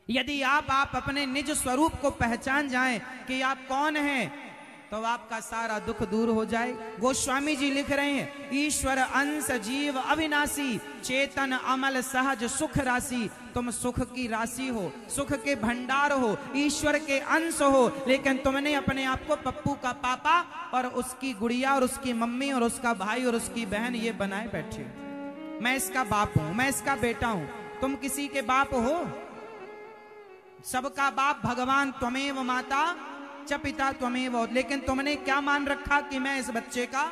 यदि आप अपने निज स्वरूप को पहचान जाएं कि आप कौन हैं, तो आपका सारा दुख दूर हो जाए। गोस्वामी जी लिख रहे हैं, ईश्वर अंश जीव अविनाशी, चेतन अमल सहज सुख राशि। तुम सुख की राशि हो, सुख के भंडार हो, ईश्वर के अंश हो, लेकिन तुमने अपने आप को पप्पू का पापा और उसकी गुड़िया और उसकी मम्मी और उसका भाई और उसकी बहन ये बनाए बैठे। मैं इसका बाप हूं, मैं इसका बेटा हूं। तुम किसी के बाप हो? सबका बाप भगवान त्वमेव माता च पिता त्वमेव। लेकिन तुमने क्या मान रखा कि मैं इस बच्चे का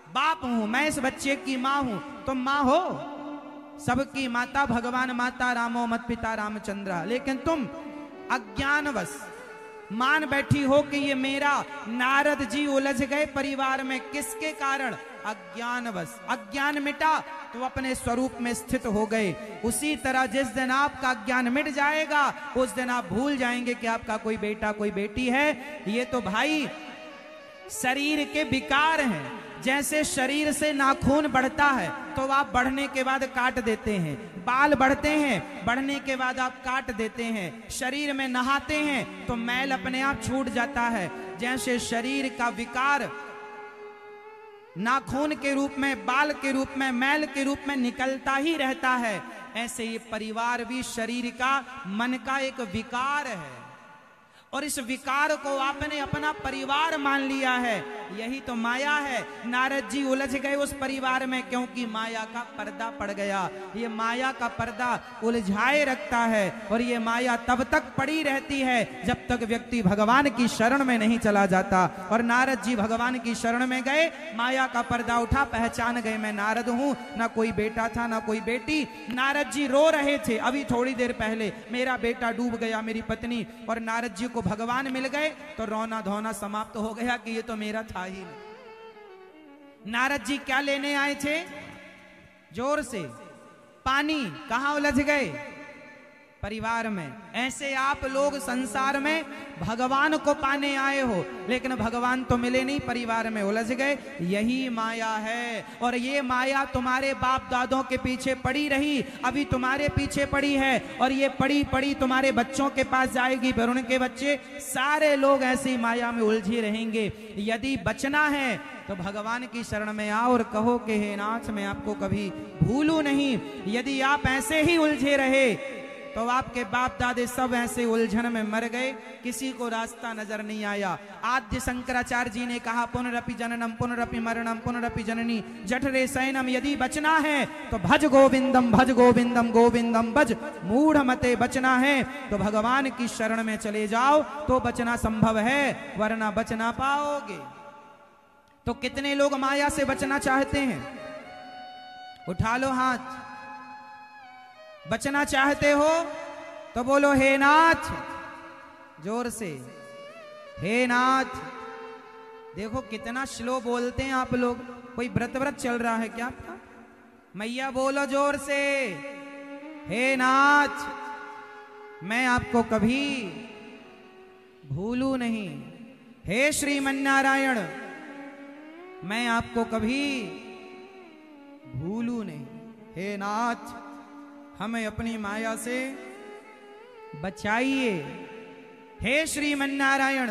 बाप हूं, मैं इस बच्चे की मां हूं। तुम मां हो, सबकी माता भगवान माता रामो मत पिता रामचंद्र। लेकिन तुम अज्ञानवश मान बैठी हो कि ये मेरा। नारद जी उलझ गए परिवार में, किसके कारण? अज्ञानवश। अज्ञान मिटा तो अपने स्वरूप में स्थित हो गए। उसी तरह जिस दिन आपका ज्ञान मिट जाएगा, उस दिन आप भूल जाएंगे कि आपका कोई बेटा कोई बेटी है। ये तो भाई शरीर के विकार हैं। जैसे शरीर से नाखून बढ़ता है तो आप बढ़ने के बाद काट देते हैं, बाल बढ़ते हैं, बढ़ने के बाद आप काट देते हैं, शरीर में नहाते हैं तो मैल अपने आप छूट जाता है। जैसे शरीर का विकार नाखून के रूप में, बाल के रूप में, मैल के रूप में निकलता ही रहता है, ऐसे ये परिवार भी शरीर का, मन का एक विकार है। और इस विकार को आपने अपना परिवार मान लिया है। यही तो माया है। नारद जी उलझ गए उस परिवार में क्योंकि माया का पर्दा पड़ गया। ये माया का पर्दा उलझाए रखता है और ये माया तब तक पड़ी रहती है जब तक व्यक्ति भगवान की शरण में नहीं चला जाता। और नारद जी भगवान की शरण में गए, माया का पर्दा उठा, पहचान गए मैं नारद हूं। ना कोई बेटा था ना कोई बेटी। नारद जी रो रहे थे अभी थोड़ी देर पहले, मेरा बेटा डूब गया, मेरी पत्नी। और नारद जी को भगवान मिल गए तो रोना धोना समाप्त हो गया कि ये तो मेरा था ही नहीं। नारद जी क्या लेने आए थे? जोर से पानी। कहां उलझ गए? परिवार में। ऐसे आप लोग संसार में भगवान को पाने आए हो, लेकिन भगवान तो मिले नहीं, परिवार में उलझ गए। यही माया है। और ये माया तुम्हारे बाप दादों के पीछे पड़ी रही, अभी तुम्हारे पीछे पड़ी है, और ये पड़ी पड़ी तुम्हारे बच्चों के पास जाएगी, फिर उनके बच्चे, सारे लोग ऐसी माया में उलझे रहेंगे। यदि बचना है तो भगवान की शरण में आओ और कहो कि हे नाथ, मैं आपको कभी भूलूं नहीं। यदि आप ऐसे ही उलझे रहे तो आपके बाप दादे सब ऐसे उलझन में मर गए, किसी को रास्ता नजर नहीं आया। आद्य शंकराचार्य जी ने कहा, पुनरपि जननम पुनरपि मरणम पुनरपि जननी जठरे शयनम। यदि बचना है तो भज गोविंदम गोविंदम भज। मूढ़ मते बचना है तो भगवान की शरण में चले जाओ तो बचना संभव है, वरना बच ना पाओगे। तो कितने लोग माया से बचना चाहते हैं? उठा लो हाथ। बचना चाहते हो तो बोलो हे नाथ, जोर से, हे नाथ। देखो कितना स्लो बोलते हैं आप लोग। कोई व्रत चल रहा है क्या आपका? मैया बोलो जोर से, हे नाथ, मैं आपको कभी भूलू नहीं। हे श्रीमन्नारायण, मैं आपको कभी भूलू नहीं। हे नाथ, हमें अपनी माया से बचाइए। हे श्रीमन्नारायण,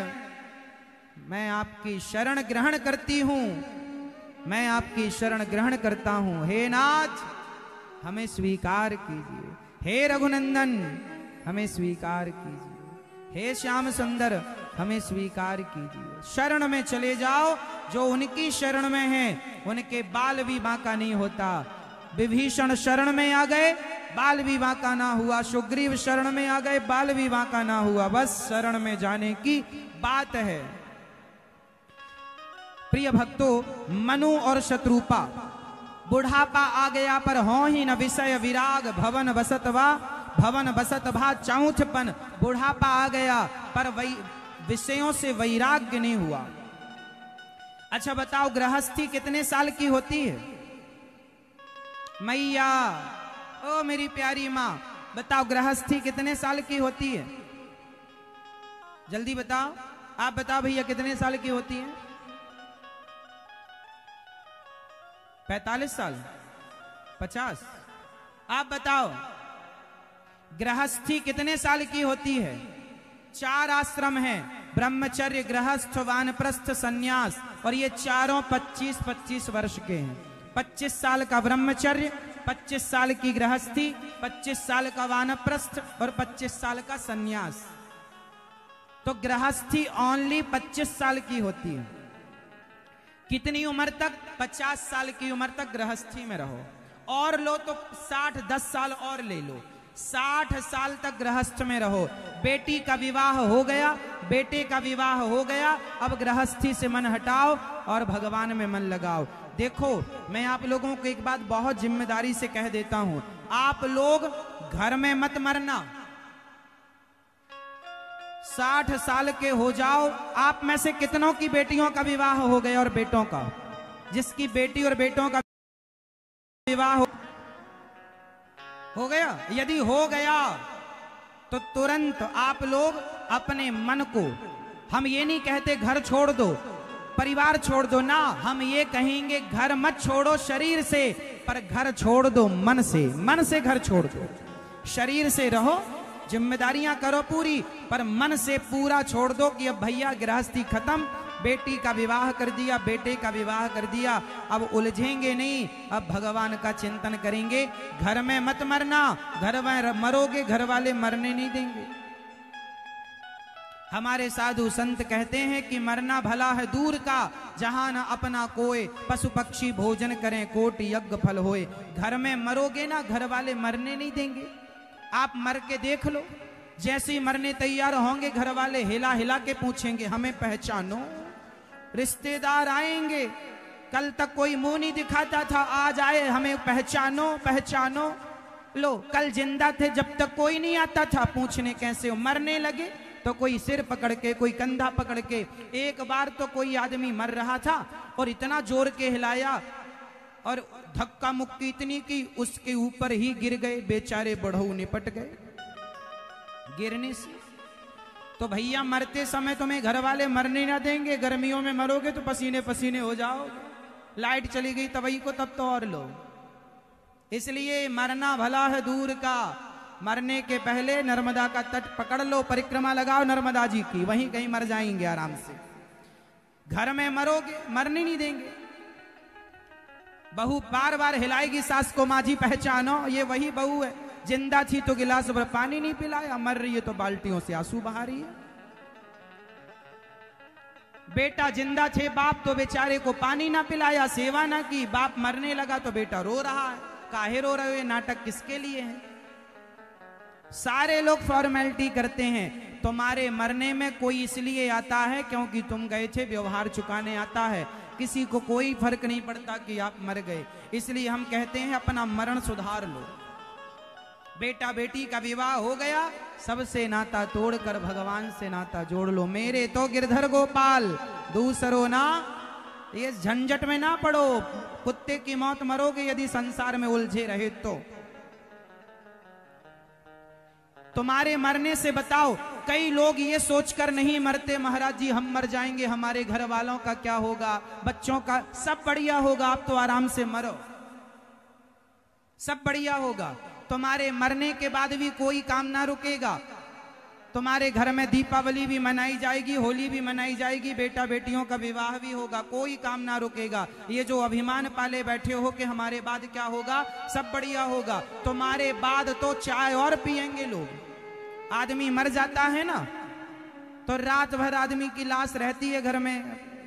मैं आपकी शरण ग्रहण करती हूं, मैं आपकी शरण ग्रहण करता हूं। हे नाथ, हमें स्वीकार कीजिए। हे रघुनंदन, हमें स्वीकार कीजिए। हे श्याम सुंदर, हमें स्वीकार कीजिए। शरण में चले जाओ। जो उनकी शरण में है उनके बाल भी बांका नहीं होता। विभीषण शरण में आ गए, बाल विवाह का ना हुआ। सुग्रीव शरण में आ गए, बाल विवाह का ना हुआ। बस शरण में जाने की बात है। प्रिय भक्तों, मनु और शत्रुपा, बुढ़ापा आ गया पर हो ही न विषय विराग। भवन बसत भा चौथपन। बुढ़ापा आ गया पर विषयों से वैराग्य नहीं हुआ। अच्छा बताओ, गृहस्थी कितने साल की होती है? मैया, ओ मेरी प्यारी माँ, बताओ गृहस्थी कितने साल की होती है? जल्दी बताओ। आप बताओ भैया, कितने साल की होती है? 45 साल? 50? आप बताओ। गृहस्थी कितने साल की होती है? 4 आश्रम हैं, ब्रह्मचर्य, गृहस्थ, वानप्रस्थ, सन्यास, और ये चारों 25-25 वर्ष के हैं। 25 साल का ब्रह्मचर्य, 25 साल की गृहस्थी, 25 साल का वानप्रस्थ और 25 साल का सन्यास। तो गृहस्थी ओनली 25 साल की होती है। कितनी उम्र तक? 50 साल की उम्र तक गृहस्थी में रहो, और लो तो 60, 10 साल और ले लो, 60 साल तक गृहस्थ में रहो। बेटी का विवाह हो गया, बेटे का विवाह हो गया, अब गृहस्थी से मन हटाओ और भगवान में मन लगाओ। देखो, मैं आप लोगों को एक बात बहुत जिम्मेदारी से कह देता हूं, आप लोग घर में मत मरना। 60 साल के हो जाओ, आप में से कितनों की बेटियों का विवाह हो गया और बेटों का? जिसकी बेटी और बेटों का विवाह हो गया, यदि हो गया तो तुरंत आप लोग अपने मन को, हम ये नहीं कहते घर छोड़ दो, परिवार छोड़ दो ना, हम ये कहेंगे घर मत छोड़ो शरीर से, पर घर छोड़ दो मन से। मन से घर छोड़ दो, शरीर से रहो, जिम्मेदारियां करो पूरी, पर मन से पूरा छोड़ दो कि अब भैया गृहस्थी खत्म, बेटी का विवाह कर दिया, बेटे का विवाह कर दिया, अब उलझेंगे नहीं, अब भगवान का चिंतन करेंगे। घर में मत मरना, घर में मरोगे घर वाले मरने नहीं देंगे। हमारे साधु संत कहते हैं कि मरना भला है दूर का, जहां न अपना कोय, पशु पक्षी भोजन करें कोटि यज्ञ फल होए। घर में मरोगे ना, घर वाले मरने नहीं देंगे। आप मर के देख लो, जैसे ही मरने तैयार होंगे घर वाले हिला हिला के पूछेंगे हमें पहचानो। रिश्तेदार आएंगे, कल तक कोई मुंह नहीं दिखाता था, आज आए हमें पहचानो पहचानो। लो, कल जिंदा थे जब तक कोई नहीं आता था पूछने कैसे हो, मरने लगे तो कोई सिर पकड़ के, कोई कंधा पकड़ के। एक बार तो कोई आदमी मर रहा था और इतना जोर के हिलाया और धक्का मुक्की इतनी की उसके ऊपर ही गिर गए, बेचारे बढ़ऊ निपट गए गिरने से। तो भैया मरते समय तुम्हें घर वाले मरने ना देंगे, गर्मियों में मरोगे तो पसीने पसीने हो जाओगे, लाइट चली गई तभी को तब तो और लो। इसलिए मरना भला है दूर का, मरने के पहले नर्मदा का तट पकड़ लो, परिक्रमा लगाओ नर्मदा जी की, वहीं कहीं मर जाएंगे आराम से। घर में मरोगे मरने नहीं देंगे। बहू बार बार हिलाएगी सास को, माँ जी पहचानो ये वही बहू है, जिंदा थी तो गिलास भर पानी नहीं पिलाया, मर रही है तो बाल्टियों से आंसू बहा रही है। बेटा जिंदा थे बाप तो बेचारे को पानी ना पिलाया, सेवा ना की, बाप मरने लगा तो बेटा रो रहा है। काहे रो रहे हो, ये नाटक किसके लिए है? सारे लोग फॉर्मेलिटी करते हैं, तुम्हारे मरने में कोई इसलिए आता है क्योंकि तुम गए थे, व्यवहार चुकाने आता है। किसी को कोई फर्क नहीं पड़ता कि आप मर गए। इसलिए हम कहते हैं अपना मरण सुधार लो। बेटा बेटी का विवाह हो गया, सबसे नाता तोड़कर भगवान से नाता जोड़ लो। मेरे तो गिरधर गोपाल दूसरो ना, ये झंझट में ना पड़ो, कुत्ते की मौत मरोगे यदि संसार में उलझे रहे तो। तुम्हारे मरने से बताओ, कई लोग ये सोचकर नहीं मरते महाराज जी हम मर जाएंगे, हमारे घर वालों का क्या होगा, बच्चों का, सब बढ़िया होगा, आप तो आराम से मरो, सब बढ़िया होगा। तुम्हारे मरने के बाद भी कोई काम ना रुकेगा। तुम्हारे घर में दीपावली भी मनाई जाएगी, होली भी मनाई जाएगी, बेटा बेटियों का विवाह भी होगा, कोई काम ना रुकेगा। ये जो अभिमान पाले बैठे हो कि हमारे बाद क्या होगा, सब बढ़िया होगा, तुम्हारे बाद तो चाय और पिएंगे लोग। आदमी मर जाता है ना तो रात भर आदमी की लाश रहती है घर में,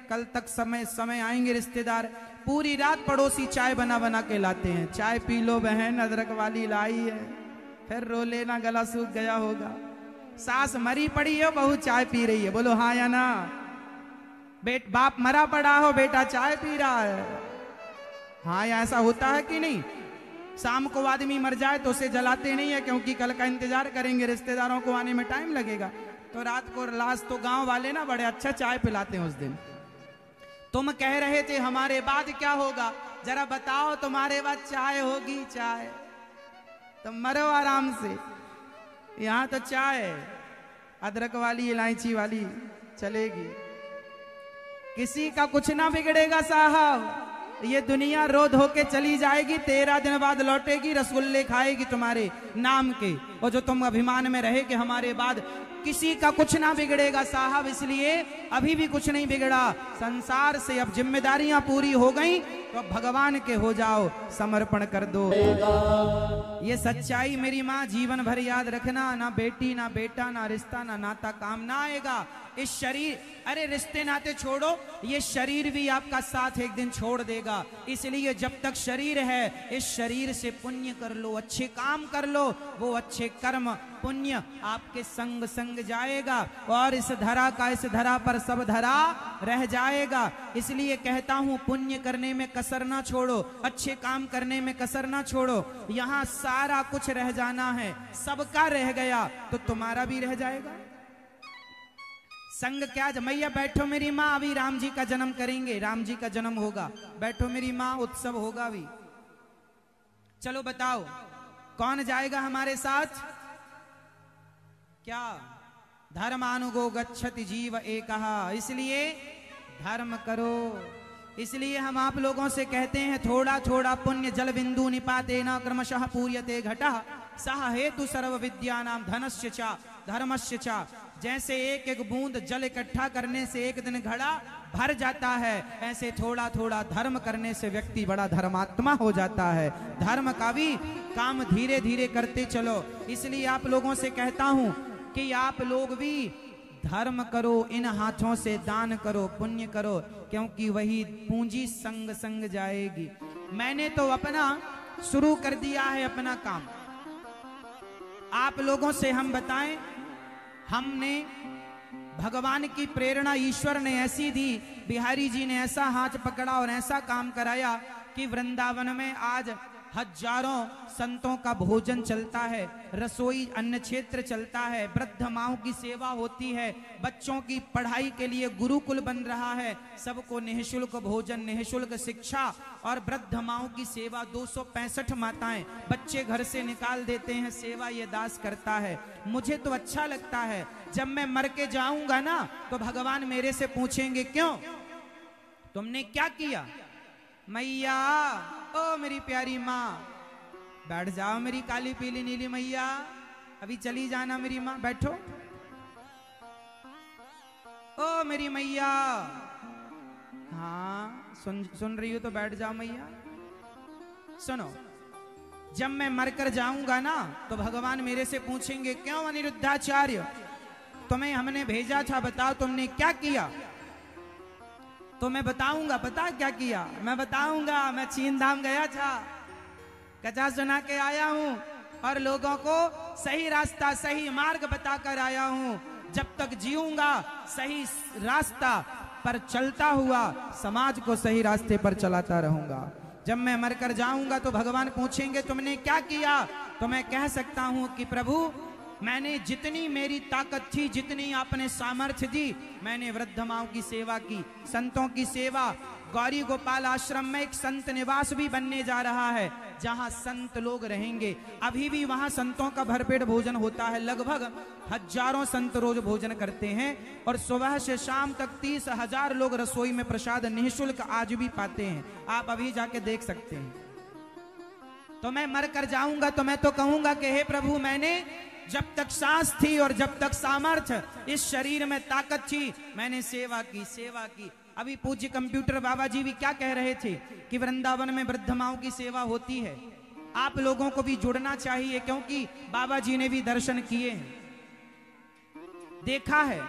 कल तक समय आएंगे रिश्तेदार, पूरी रात पड़ोसी चाय बना बना के लाते हैं, चाय पी लो बहन अदरक वाली लाई है, फिर रो लेना गला सूख गया होगा। सास मरी पड़ी हो, बहू चाय पी रही है, बोलो हाँ या ना। बाप मरा पड़ा हो, बेटा चाय पी रहा है, हाँ या ऐसा होता है कि नहीं। शाम को आदमी मर जाए तो उसे जलाते नहीं है क्योंकि कल का इंतजार करेंगे, रिश्तेदारों को आने में टाइम लगेगा, तो रात को लाश तो गांव वाले ना बड़े अच्छा चाय पिलाते हैं उस दिन। तुम कह रहे थे हमारे बाद क्या होगा, जरा बताओ, तुम्हारे बाद चाय होगी, चाय, तुम मरो आराम से। यहाँ तो चाय अदरक वाली इलायची वाली चलेगी, किसी का कुछ ना बिगड़ेगा साहब। ये दुनिया रो धो के चली जाएगी, 13 दिन बाद लौटेगी, रसगुल्ले खाएगी तुम्हारे नाम के, और जो तुम अभिमान में रहे कि हमारे बाद किसी का कुछ ना बिगड़ेगा साहब, इसलिए अभी भी कुछ नहीं बिगड़ा। संसार से अब जिम्मेदारियां पूरी हो गई तो अब भगवान के हो जाओ, समर्पण कर दो। ये सच्चाई मेरी माँ जीवन भर याद रखना। ना बेटी ना बेटा ना रिश्ता ना नाता काम ना आएगा। इस शरीर, अरे रिश्ते नाते छोड़ो, ये शरीर भी आपका साथ एक दिन छोड़ देगा। इसलिए जब तक शरीर है इस शरीर से पुण्य कर लो, अच्छे काम कर लो, वो अच्छे कर्म पुण्य आपके संग संग जाएगा और इस धरा पर सब धरा रह जाएगा। इसलिए कहता हूं पुण्य करने में कसर ना छोड़ो, अच्छे काम करने में कसर ना छोड़ो। यहां सारा कुछ रह जाना है, सबका रह गया तो तुम्हारा भी रह जाएगा। संग क्या मैया बैठो मेरी माँ, अभी राम जी का जन्म करेंगे, राम जी का जन्म होगा, बैठो मेरी माँ, उत्सव होगा भी। चलो बताओ कौन जाएगा हमारे साथ? क्या? धर्मानुगो गच्छति जीव एकहा। इसलिए धर्म करो। इसलिए हम आप लोगों से कहते हैं थोड़ा थोड़ा पुण्य जल बिंदु निपातेन क्रमशः पूर्यते घटः सह हेतु सर्व विद्यानाम धनस्य च धर्मस्य च। जैसे एक एक बूंद जल इकट्ठा करने से एक दिन घड़ा भर जाता है, ऐसे थोड़ा थोड़ा धर्म करने से व्यक्ति बड़ा धर्मात्मा हो जाता है। धर्म का भी काम धीरे धीरे करते चलो। इसलिए आप लोगों से कहता हूं कि आप लोग भी धर्म करो, इन हाथों से दान करो, पुण्य करो, क्योंकि वही पूंजी संग संग जाएगी। मैंने तो अपना शुरू कर दिया है अपना काम। आप लोगों से हम बताएं, हमने भगवान की प्रेरणा ईश्वर ने ऐसी दी, बिहारी जी ने ऐसा हाथ पकड़ा और ऐसा काम कराया कि वृंदावन में आज हजारों संतों का भोजन चलता है, रसोई अन्न क्षेत्र चलता है, वृद्ध माओं की सेवा होती है, बच्चों की पढ़ाई के लिए गुरुकुल बन रहा है, सबको निःशुल्क भोजन, निःशुल्क शिक्षा और वृद्ध माओं की सेवा। 265 माताएं बच्चे घर से निकाल देते हैं, सेवा ये दास करता है। मुझे तो अच्छा लगता है। जब मैं मर के जाऊंगा ना तो भगवान मेरे से पूछेंगे क्यों तुमने क्या किया? मैया, ओ मेरी प्यारी माँ, बैठ जाओ मेरी काली पीली नीली मैया, अभी चली जाना मेरी माँ, बैठो। ओ मेरी मैया, हाँ सुन रही हो तो बैठ जाओ मैया। सुनो, जब मैं मरकर जाऊंगा ना तो भगवान मेरे से पूछेंगे क्यों अनिरुद्धाचार्य, तुम्हें हमने भेजा था, बताओ तुमने क्या किया? तो मैं बताऊंगा, पता क्या किया? मैं बताऊंगा, मैं चीन धाम गया था, कथा सुना के आया हूं और लोगों को सही रास्ता सही मार्ग बताकर आया हूं। जब तक जीऊंगा सही रास्ता पर चलता हुआ समाज को सही रास्ते पर चलाता रहूंगा। जब मैं मरकर जाऊंगा तो भगवान पूछेंगे तुमने क्या किया? तो मैं कह सकता हूं कि प्रभु मैंने जितनी मेरी ताकत थी, जितनी आपने सामर्थ्य दी, मैंने वृद्ध माओं की सेवा की, संतों की सेवा। गौरी गोपाल आश्रम में एक संत निवास भी बनने जा रहा है जहां संत लोग रहेंगे। अभी भी वहां संतों का भरपेट भोजन होता है, लगभग हजारों संत रोज भोजन करते हैं और सुबह से शाम तक 30,000 लोग रसोई में प्रसाद निःशुल्क आज भी पाते हैं। आप अभी जाके देख सकते हैं। तो मैं मर कर जाऊंगा तो मैं तो कहूंगा कि हे प्रभु, मैंने जब तक सांस थी और जब तक सामर्थ्य इस शरीर में ताकत थी, मैंने सेवा की, सेवा की। अभी पूज्य कंप्यूटर बाबा जी भी क्या कह रहे थे कि वृंदावन में वृद्ध माओं की सेवा होती है। आप लोगों को भी जुड़ना चाहिए, क्योंकि बाबा जी ने भी दर्शन किए हैं, देखा है,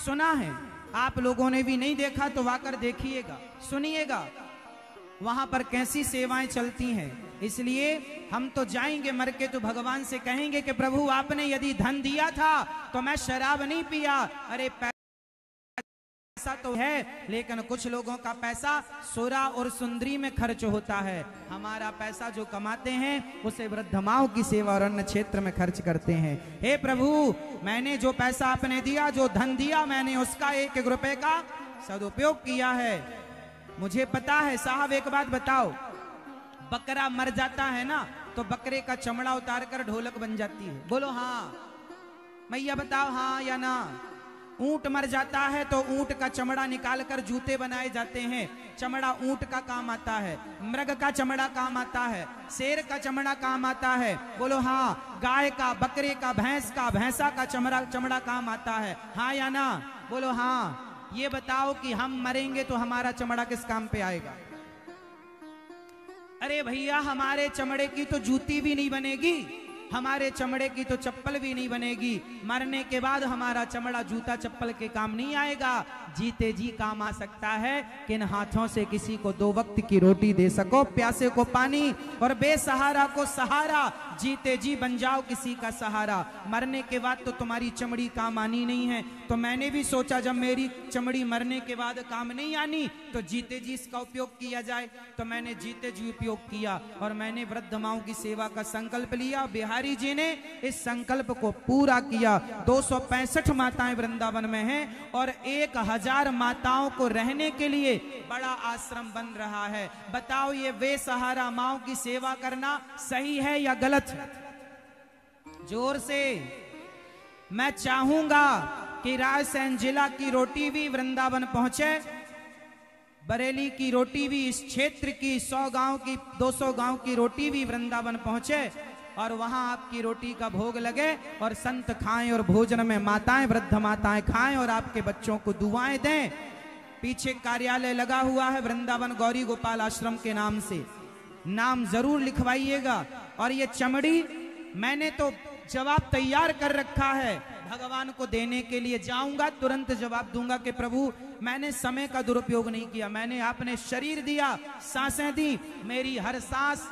सुना है। आप लोगों ने भी नहीं देखा तो वाकर देखिएगा, सुनिएगा वहां पर कैसी सेवाएं चलती हैं। इसलिए हम तो जाएंगे मर के तो भगवान से कहेंगे कि प्रभु आपने यदि धन दिया था तो मैं शराब नहीं पिया। अरे पैसा तो है, लेकिन कुछ लोगों का पैसा सुरा और सुंदरी में खर्च होता है। हमारा पैसा जो कमाते हैं उसे वृद्ध माओं की सेवा और अन्य क्षेत्र में खर्च करते हैं। हे प्रभु, मैंने जो पैसा आपने दिया, जो धन दिया, मैंने उसका 1-1 रुपए का सदुपयोग किया है। मुझे पता है साहब। एक बात बताओ, बकरा मर जाता है ना तो बकरे का चमड़ा उतार कर ढोलक बन जाती है। बोलो हाँ मैया, बताओ हाँ या ना। ऊंट मर जाता है तो ऊंट का चमड़ा निकालकर जूते बनाए जाते हैं। चमड़ा ऊंट का काम आता है, मृग का चमड़ा काम आता है, शेर का चमड़ा काम आता है। बोलो हाँ। गाय का, बकरे का, भैंस का, भैंसा का चमड़ा काम आता है। हाँ या ना? बोलो हाँ। ये बताओ कि हम मरेंगे तो हमारा चमड़ा किस काम पे आएगा? अरे भैया, हमारे चमड़े की तो जूती भी नहीं बनेगी, हमारे चमड़े की तो चप्पल भी नहीं बनेगी। मरने के बाद हमारा चमड़ा जूता चप्पल के काम नहीं आएगा। जीते जी काम आ सकता है कि इन हाथों से किसी को 2 वक्त की रोटी दे सको, प्यासे को पानी और बेसहारा को सहारा। जीते जी बन जाओ किसी का सहारा। मरने के बाद तो तुम्हारी चमड़ी काम आनी नहीं है। तो मैंने भी सोचा जब मेरी चमड़ी मरने के बाद काम नहीं आनी तो जीते जी इसका उपयोग किया जाए। तो मैंने जीते जी उपयोग किया और मैंने वृद्ध माओं की सेवा का संकल्प लिया। बिहारी जी ने इस संकल्प को पूरा किया। 265 माताएं वृंदावन में हैं और 1000 माताओं को रहने के लिए बड़ा आश्रम बन रहा है। बताओ ये बेसहारा माओं की सेवा करना सही है या गलत है? जोर से। मैं चाहूंगा कि रायसेन जिला की रोटी भी वृंदावन पहुंचे, बरेली की रोटी भी, इस क्षेत्र की 100 गांव की 200 गांव की रोटी भी वृंदावन पहुंचे और वहां आपकी रोटी का भोग लगे और संत खाएं और भोजन में माताएं, वृद्ध माताएं खाएं और आपके बच्चों को दुआएं दें। पीछे कार्यालय लगा हुआ है वृंदावन गौरी गोपाल आश्रम के नाम से, नाम जरूर लिखवाइएगा। और ये चमड़ी मैंने तो जवाब तैयार कर रखा है, भगवान को देने के लिए जाऊंगा तुरंत जवाब दूंगा कि प्रभु मैंने समय का दुरुपयोग नहीं किया, मैंने आपने शरीर दिया, सांसें दी, मेरी हर सांस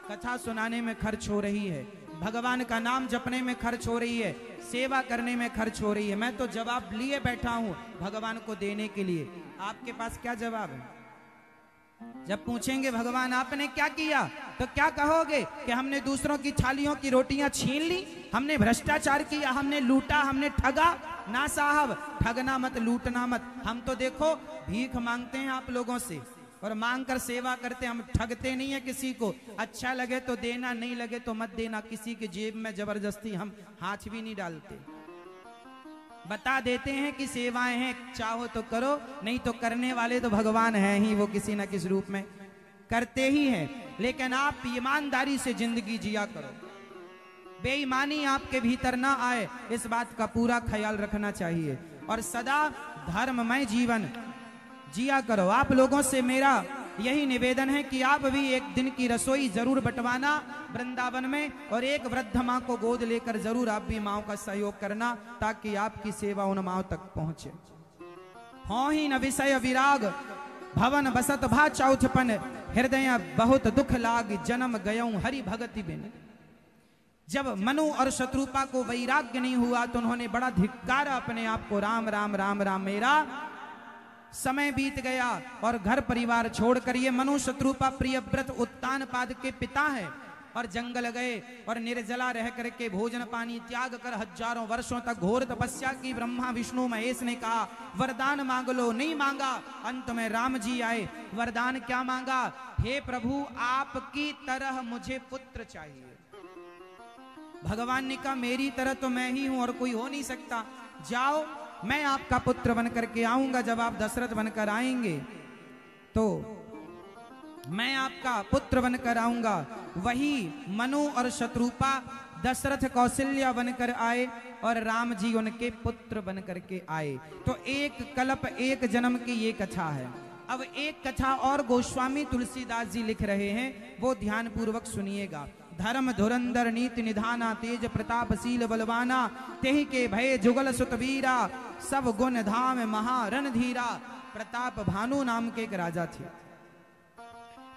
कथा सुनाने में खर्च हो रही है, भगवान का नाम जपने में खर्च हो रही है, सेवा करने में खर्च हो रही है। मैं तो जवाब लिए बैठा हूं भगवान को देने के लिए। आपके पास क्या जवाब है? जब पूछेंगे भगवान आपने क्या किया तो क्या कहोगे? कि हमने दूसरों की थालियों की रोटियां छीन ली, हमने भ्रष्टाचार किया, हमने लूटा, हमने ठगा। ना साहब, ठगना मत, लूटना मत। हम तो देखो भीख मांगते हैं आप लोगों से और मांग कर सेवा करते, हम ठगते नहीं है किसी को। अच्छा लगे तो देना, नहीं लगे तो मत देना। किसी के जेब में जबरदस्ती हम हाथ भी नहीं डालते, बता देते हैं कि सेवाएं हैं, चाहो तो करो, नहीं तो करने वाले तो भगवान हैं ही, वो किसी न किसी रूप में करते ही हैं। लेकिन आप ईमानदारी से जिंदगी जिया करो, बेईमानी आपके भीतर ना आए, इस बात का पूरा ख्याल रखना चाहिए और सदा धर्ममय जीवन जिया करो। आप लोगों से मेरा यही निवेदन है कि आप भी एक दिन की रसोई जरूर बंटवाना वृंदावन में और एक वृद्ध माँ को गोद लेकर जरूर आप भी माँओं का सहयोग करना ताकि आपकी सेवा उन माँओं तक पहुंचे। हो ही न विषय विराग भवन बसत भा चौथपन, हृदय बहुत दुख लाग जन्म गयऊं हरि भगति बिन। जब मनु और शत्रुपा को वैराग्य नहीं हुआ तो उन्होंने बड़ा धिक्कारा अपने आप को, राम राम राम राम। मेरा समय बीत गया और घर परिवार छोड़कर, ये मनु शत्रुपा प्रियव्रत उत्तानपाद के पिता हैं और जंगल गए और निर्जला रह करके भोजन पानी त्याग कर हजारों वर्षों तक घोर तपस्या की। ब्रह्मा विष्णु महेश ने कहा वरदान मांग लो, नहीं मांगा। अंत में राम जी आए, वरदान क्या मांगा? हे प्रभु आपकी तरह मुझे पुत्र चाहिए। भगवान ने कहा मेरी तरह तो मैं ही हूं और कोई हो नहीं सकता, जाओ मैं आपका पुत्र बनकर के आऊंगा। जब आप दशरथ बनकर आएंगे तो मैं आपका पुत्र बनकर आऊंगा। वही मनु और शत्रुपा दशरथ कौशल्या बनकर आए और राम जी उनके पुत्र बनकर के आए। तो एक कल्प एक जन्म की ये कथा है। अब एक कथा और गोस्वामी तुलसीदास जी लिख रहे हैं, वो ध्यान पूर्वक सुनिएगा। धर्म धुरंधर नीति निधाना, तेज प्रतापशील बलवाना, तेहि के भय जुगल सुतवीरा, सब गुण धाम महारण धीरा। प्रताप भानु नाम के एक राजा थे।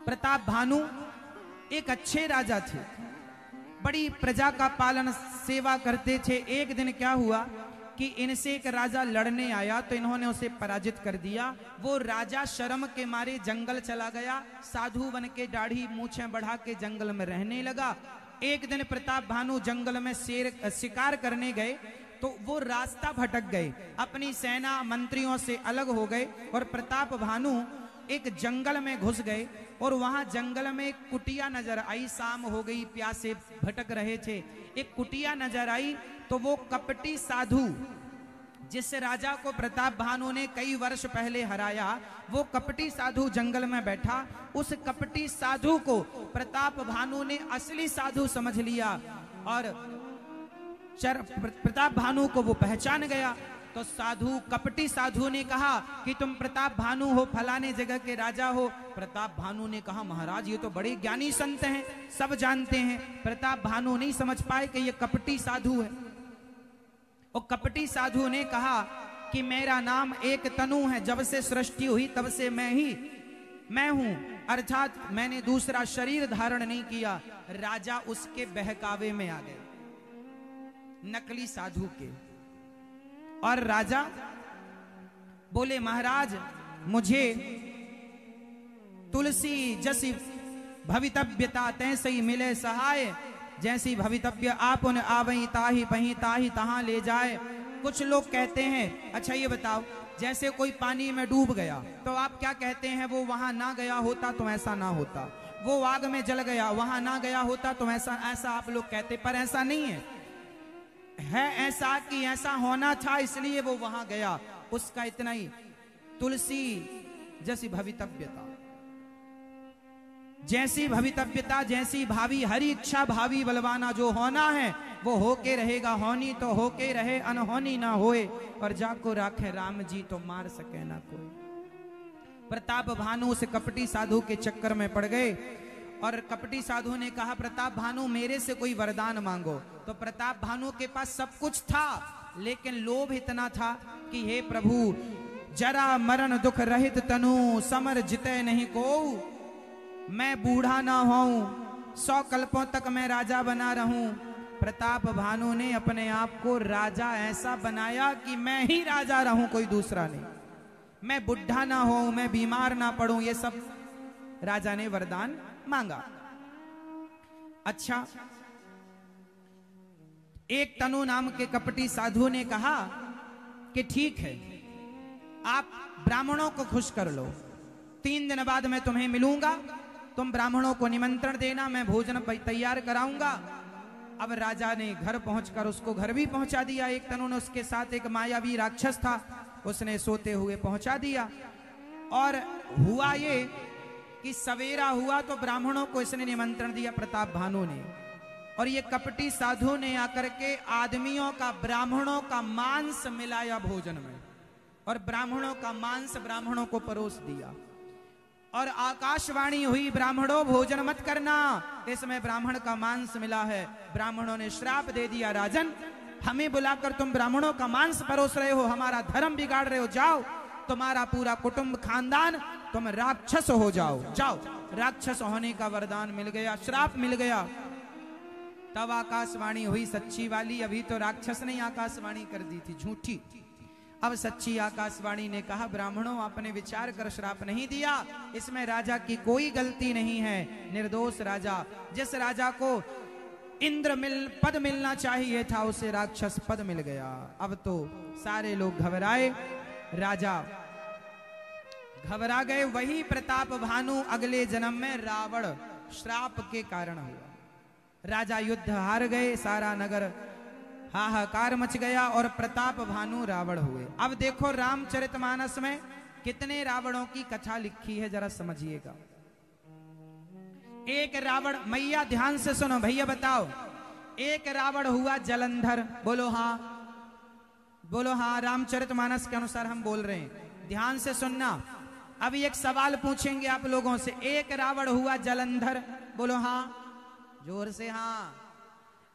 प्रताप भानु एक अच्छे राजा थे, बड़ी प्रजा का पालन सेवा करते थे। एक दिन क्या हुआ कि इनसे एक राजा लड़ने आया तो इन्होंने उसे पराजित कर दिया। वो राजा शर्म के मारे जंगल चला गया, साधु बन के दाढ़ी मूछें बढ़ा के जंगल में रहने लगा। एक दिन प्रताप भानु जंगल में शेर शिकार करने गए तो वो रास्ता भटक गए, अपनी सेना मंत्रियों से अलग हो गए और प्रताप भानु एक जंगल में घुस गए और वहां जंगल में एक कुटिया नजर आई। शाम हो गई, प्यासे भटक रहे थे, एक कुटिया नजर आई तो वो कपटी साधु जिस राजा को प्रताप भानु ने कई वर्ष पहले हराया, वो कपटी साधु जंगल में बैठा। उस कपटी साधु को प्रताप भानु ने असली साधु समझ लिया और प्रताप भानु को वो पहचान गया। तो साधु, कपटी साधु ने कहा कि तुम प्रताप भानु हो, फलाने जगह के राजा हो। प्रताप भानु ने कहा, महाराज ये तो बड़े ज्ञानी संत हैं, सब जानते हैं। प्रताप भानु नहीं समझ पाए कि ये कपटी साधु है। और कपटी साधु ने कहा कि मेरा नाम एक तनु है, जब से सृष्टि हुई तब से मैं हूं, अर्थात मैंने दूसरा शरीर धारण नहीं किया। राजा उसके बहकावे में आ गए, नकली साधु के। और राजा बोले, महाराज मुझे तुलसी जैसी भवितव्यता तैसे ही मिले सहाय, जैसी भवितव्य आप उन आवई ताही पही ताही तहां ले जाए। कुछ लोग कहते हैं, अच्छा ये बताओ, जैसे कोई पानी में डूब गया तो आप क्या कहते हैं, वो वहां ना गया होता तो ऐसा ना होता, वो आग में जल गया वहां ना गया होता तो ऐसा आप लोग कहते, पर ऐसा नहीं है ऐसा कि ऐसा होना था इसलिए वो वहां गया, उसका इतना ही। तुलसी जैसी भवितव्यता, जैसी भवितव्यता, जैसी भावी, हरी इच्छा भावी बलवाना, जो होना है वो होके रहेगा, होनी तो होके रहे, अनहोनी ना होए, और जाको राखे राम जी तो मार सके ना कोई। प्रताप भानु उस कपटी साधु के चक्कर में पड़ गए और कपटी साधु ने कहा, प्रताप भानु मेरे से कोई वरदान मांगो। तो प्रताप भानु के पास सब कुछ था, लेकिन लोभ इतना था कि हे प्रभु, जरा मरण दुख रहित तनु समर जिते नहीं को, मैं बूढ़ा ना होऊं, 100 कल्पों तक मैं राजा बना रहूं। प्रताप भानु ने अपने आप को राजा ऐसा बनाया कि मैं ही राजा रहूं, कोई दूसरा नहीं। मैं बुढ़ा ना होऊं, मैं बीमार ना पड़ूं, ये सब राजा ने वरदान मांगा। अच्छा, एक तनु नाम के कपटी साधु ने कहा कि ठीक है, आप ब्राह्मणों को खुश कर लो, 3 दिन बाद मैं तुम्हें मिलूंगा, तुम ब्राह्मणों को निमंत्रण देना, मैं भोजन तैयार कराऊंगा। अब राजा ने घर पहुंचकर उसको घर भी पहुंचा दिया। एक तनु ने उसके साथ एक मायावी राक्षस था, उसने सोते हुए पहुंचा दिया। और हुआ ये कि सवेरा हुआ तो ब्राह्मणों को इसने निमंत्रण दिया, प्रताप भानु ने, और ये कपटी साधु ने आकर के आदमियों का, ब्राह्मणों का मांस मिलाया भोजन में, और ब्राह्मणों का मांस ब्राह्मणों को परोस दिया। और आकाशवाणी हुई, ब्राह्मणों भोजन मत करना, इसमें ब्राह्मण का मांस मिला है। ब्राह्मणों ने श्राप दे दिया, राजन हमें बुलाकर तुम ब्राह्मणों का मांस परोस रहे हो, हमारा धर्म बिगाड़ रहे हो, जाओ तुम्हारा पूरा कुटुंब खानदान तुम राक्षस हो जाओ, जाओ। राक्षस होने का वरदान मिल गया, श्राप मिल गया। तब आकाशवाणी हुई सच्ची वाली, अभी तो राक्षस ने आकाशवाणी कर दी थी झूठी। अब सच्ची आकाशवाणी ने कहा, ब्राह्मणों आपने विचार कर श्राप नहीं दिया, इसमें राजा की कोई गलती नहीं है, निर्दोष राजा। जिस राजा को इंद्र पद मिलना चाहिए था, उसे राक्षस पद मिल गया। अब तो सारे लोग घबराए, राजा घबरा गए। वही प्रताप भानु अगले जन्म में रावण श्राप के कारण हुआ। राजा युद्ध हार गए, सारा नगर हाहाकार मच गया और प्रताप भानु रावण हुए। अब देखो रामचरितमानस में कितने रावणों की कथा लिखी है, जरा समझिएगा। एक रावण, मैया ध्यान से सुनो, भैया बताओ, एक रावण हुआ जलंधर, बोलो हाँ, बोलो हाँ, रामचरितमानस के अनुसार हम बोल रहे हैं, ध्यान से सुनना। अभी एक सवाल पूछेंगे आप लोगों से, एक रावण हुआ जलंधर, बोलो हाँ, जोर से हाँ।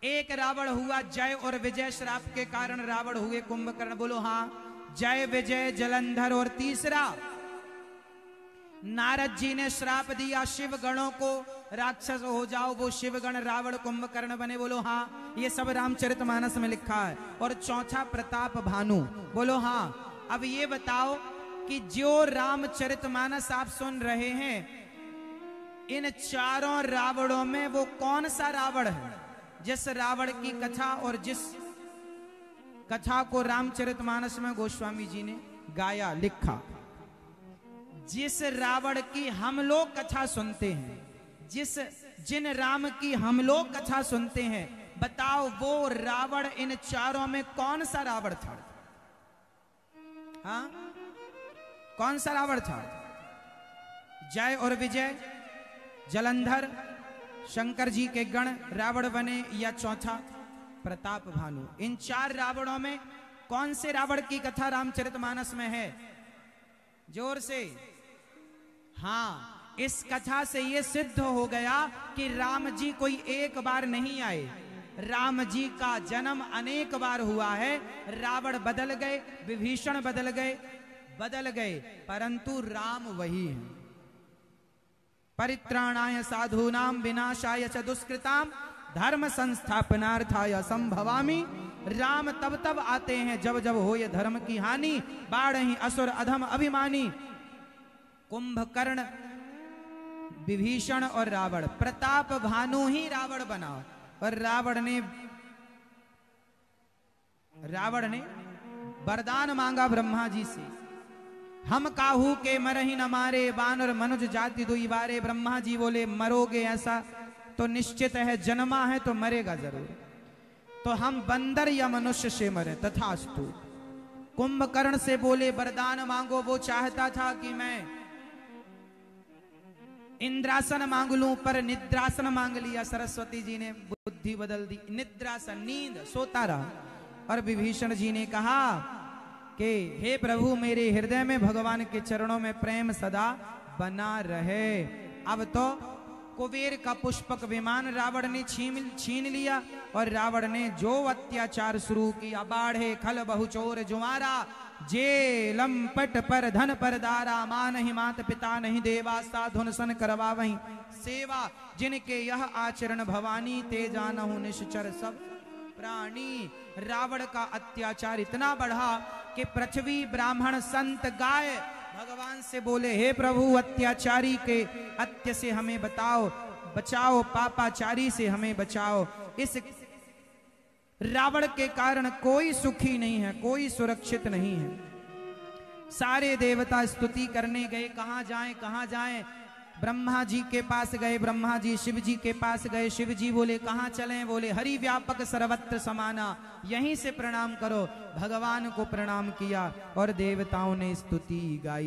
एक रावण हुआ जय और विजय, श्राप के कारण रावण हुए कुंभकर्ण, बोलो हाँ, जय विजय जलंधर। और तीसरा, नारद जी ने श्राप दिया शिव गणों को, राक्षस हो जाओ, वो शिवगण रावण कुंभकर्ण बने, बोलो हाँ, ये सब रामचरितमानस में लिखा है। और चौथा प्रताप भानु, बोलो हाँ। अब ये बताओ कि जो रामचरितमानस आप सुन रहे हैं, इन चारों रावणों में वो कौन सा रावण है जिस रावण की कथा और जिस कथा को रामचरितमानस में गोस्वामी जी ने गाया, लिखा, जिस रावण की हम लोग कथा सुनते हैं, जिन राम की हम लोग कथा सुनते हैं, बताओ वो रावण इन चारों में कौन सा रावण था? हाँ, कौन सा रावण था? जय और विजय, जलंधर, शंकर जी के गण रावण बने, या चौथा प्रताप भानु। इन 4 रावणों में कौन से रावण की कथा रामचरितमानस में है? जोर से। हाँ, इस कथा से यह सिद्ध हो गया कि राम जी कोई एक बार नहीं आए, राम जी का जन्म अनेक बार हुआ है। रावण बदल गए, विभीषण बदल गए, परंतु राम वही है। परित्राणाय साधूनां विनाशाय च दुष्कृताम धर्म संस्थापनार्थाय संभवामि। राम तब तब आते हैं जब जब हो ये धर्म की हानि। बाढ़हि असुर अधम अभिमानी। कुंभकर्ण, विभीषण और रावण, प्रताप भानु ही रावण बना। और रावण ने वरदान मांगा ब्रह्मा जी से, हम काहू के मरहि न मारे, बानर मनुज जाति दुई बारे। ब्रह्मा जी बोले मरोगे ऐसा तो निश्चित है, जन्मा है तो मरेगा जरूर, तो हम बंदर या मनुष्य से मरे, तथास्तु। कुंभकर्ण से बोले वरदान मांगो। वो चाहता था कि मैं इंद्रासन मांग लूं, पर निद्रासन मांग लिया। सरस्वती जी ने बुद्धि बदल दी, निद्रासन, नींद, सोता रहा। और विभीषण जी ने कहा कि हे प्रभु, मेरे हृदय में भगवान के चरणों में प्रेम सदा बना रहे। अब तो कुबेर का पुष्पक विमान रावण ने छीन लिया, और रावण ने जो अत्याचार शुरू किया, बाढ़े खल बहुचोर जुआरा, जे लंपट पर धन पर दारा, मां नहीं मात पिता नहीं देवा, साधुन सन करवा वहीं सेवा, जिनके यह आचरण भवानी, ते जानहु निश्चर सब प्राणी। रावण का अत्याचार इतना बढ़ा कि पृथ्वी, ब्राह्मण, संत, गाय भगवान से बोले हे प्रभु, अत्याचारी के अत्य से हमें बचाओ, पापाचारी से हमें बचाओ। इस रावण के कारण कोई सुखी नहीं है, कोई सुरक्षित नहीं है। सारे देवता स्तुति करने गए, कहां जाएं? ब्रह्मा जी के पास गए, ब्रह्मा जी शिव जी के पास गए। शिव जी बोले कहां चलें? बोले हरि व्यापक सर्वत्र समाना, यहीं से प्रणाम करो। भगवान को प्रणाम किया और देवताओं ने स्तुति गाई।